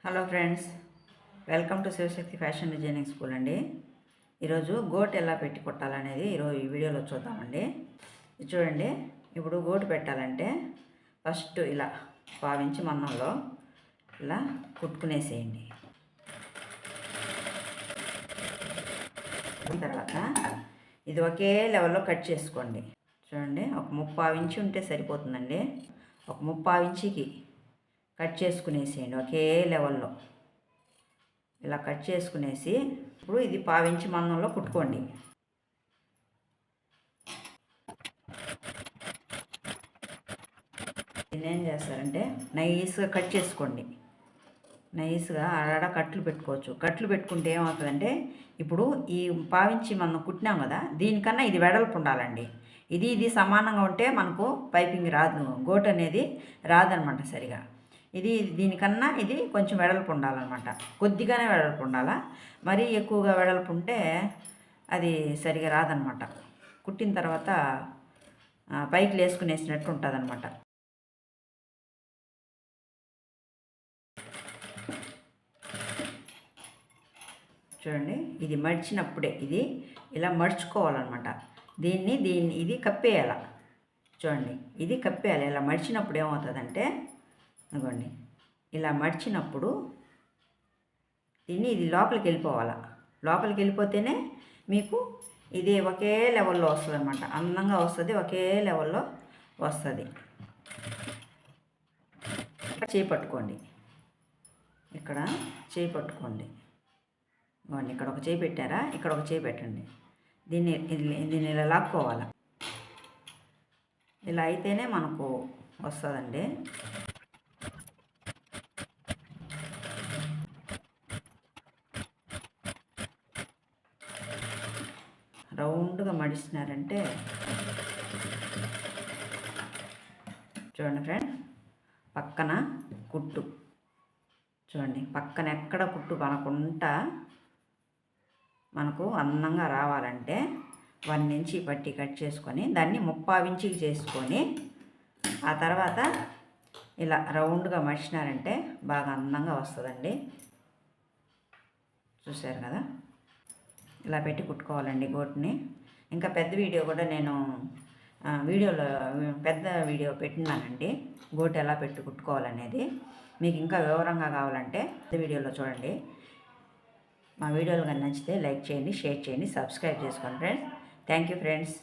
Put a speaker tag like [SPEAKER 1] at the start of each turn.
[SPEAKER 1] Hello friends, welcome to Shivashakti fashion designing school అండి. ఈరోజు goat ఎలా పెట్టి కుట్టాలనేది ఈరోజు ఈ వీడియోలో చూద్దామండి. చూడండి, ఇప్పుడు గోటు పెట్టాలంటే ఫస్ట్ ఇలా పావించి మందంలో ఇలా కుట్టుకునేసేయండి. తర్వాత ఇది ఒకే లెవెల్లో కట్ చేసుకోండి. చూడండి, ఒక 30 ఇంచు ఉంటే సరిపోతుందండి. ఒక 30 ఇంచుకి కట్ చేసుకునేసేయండి ఒకే లెవెల్లో. ఇలా కట్ చేసుకునేసి ఇప్పుడు ఇది 1/2 ఇంచు మందంలో కుట్టుకోండి. దీన్ని ఏం చేస్తారంటే నైస్గా కట్ చేసుకోండి. నైస్గా ఆడ కట్లు పెట్టుకోవచ్చు. కట్లు పెట్టుకుంటే ఏమవుతుందంటే ఇప్పుడు ఈ 1/2 ఇంచు మనం కుట్టినాం కదా, దీనికన్నా ఇది వెడల్పు ఉండాలండి. ఇది సమానంగా ఉంటే మనకు పైపింగ్ రాదు, గోటు అనేది రాదనమాట సరిగా. దీనికన్నా ఇది కొంచెం వెడల్పు ఉండాలన్నమాట. కొద్దిగానే వెడల్పు ఉండాలా, మరీ ఎక్కువగా వెడల్పు ఉంటే అది సరిగా రాదనమాట. కుట్టిన తర్వాత పైకి లేసుకునేసినట్టు ఉంటుంది అనమాట. చూడండి, ఇది మడిచినప్పుడే ఇది ఇలా మడుచుకోవాలన్నమాట. ఇది కప్పేయాల. చూడండి, ఇది కప్పేయాలి. ఇలా మడిచినప్పుడు ఏమవుతుందంటే ఇదిగోండి, ఇలా మడిచినప్పుడు ఇది లోపలికి వెళ్ళిపోవాలి. లోపలికి వెళ్ళిపోతేనే మీకు ఇది ఒకే లెవెల్లో వస్తుంది అనమాట. అందంగా వస్తుంది, ఒకే లెవెల్లో వస్తుంది. చేయి పట్టుకోండి, ఇక్కడ చేయి పట్టుకోండి. ఇవ్వండి, ఇక్కడ ఒక చేయి పెట్టారా, ఇక్కడ ఒక చేయి పెట్టండి. దీన్ని ఇలా లాక్కోవాలి. ఇలా అయితేనే మనకు వస్తుందండి. రౌండ్గా మడిచినారంటే చూడండి ఫ్రెండ్, పక్కన కుట్టు చూడండి, పక్కన ఎక్కడ కుట్టు పనకుండా మనకు అందంగా రావాలంటే 1 ఇంచి పట్టి కట్ చేసుకొని దాన్ని 30 ఇంచుకి చేసుకొని ఆ తర్వాత ఇలా రౌండ్గా మడిచినారంటే బాగా అందంగా వస్తుందండి. చూశారు కదా, ఇలా పెట్టి కుట్టుకోవాలండి గోటుని. ఇంకా పెద్ద వీడియో కూడా నేను పెద్ద వీడియో పెట్టినానండి, గోటు ఎలా పెట్టి కుట్టుకోవాలనేది. మీకు ఇంకా వివరంగా కావాలంటే పెద్ద వీడియోలో చూడండి. మా వీడియోలు కానీ నచ్చితే లైక్ చేయండి, షేర్ చేయండి, సబ్స్క్రైబ్ చేసుకోండి ఫ్రెండ్స్. Thank you friends.